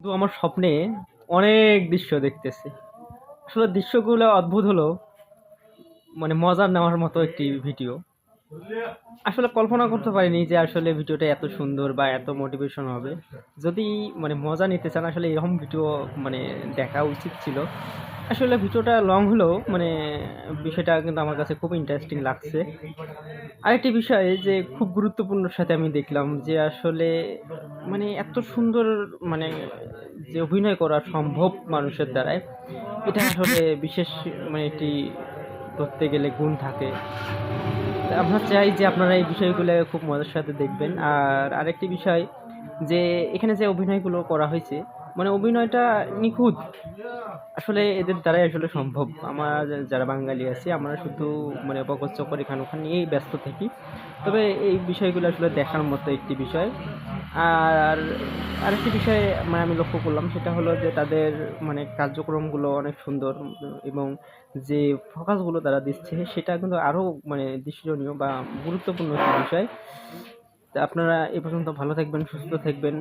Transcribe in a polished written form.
কিন্তু আমার স্বপ্নে অনেক দৃশ্য দেখতেছি। আসলে দৃশ্যগুলো অদ্ভুত হলো মানে মজা নেওয়ার মতো একটি ভিডিও। আসলে কল্পনা করতে পারিনি যে আসলে ভিডিওটা এত সুন্দর বা এত মোটিভেশন হবে। যদি মানে মজা নিতে চান আসলে এরকম ভিডিও মানে দেখা উচিত ছিল। আসলে ভিডিওটা লং হলেও মানে বিষয়টা কিন্তু আমার কাছে খুব ইন্টারেস্টিং লাগছে। আরেকটি বিষয় যে খুব গুরুত্বপূর্ণর সাথে আমি দেখলাম যে আসলে মানে এত সুন্দর মানে যে অভিনয় করা সম্ভব মানুষের দ্বারাই এটা আসলে বিশেষ মানে একটি ধরতে গেলে গুণ থাকে। তা আমরা চাই যে আপনারা এই বিষয়গুলো খুব মজার সাথে দেখবেন। আর আরেকটি বিষয় যে এখানে যে অভিনয়গুলো করা হয়েছে মানে অভিনয়টা নিখুঁত। আসলে এদের দ্বারাই আসলে সম্ভব। আমরা যারা বাঙালি আছি আমরা শুধু মানে বকর চকর এখান ওখান নিয়েই ব্যস্ত থাকি। তবে এই বিষয়গুলো আসলে দেখার মতো একটি বিষয়। আর আরেকটি বিষয় মানে আমি লক্ষ্য করলাম সেটা হলো যে তাদের মানে কার্যক্রমগুলো অনেক সুন্দর এবং যে ফোকাসগুলো তারা দিচ্ছে সেটা কিন্তু আরো মানে দৃশ্যনীয় বা গুরুত্বপূর্ণ একটি বিষয়। তা আপনারা এ পর্যন্ত ভালো থাকবেন, সুস্থ থাকবেন।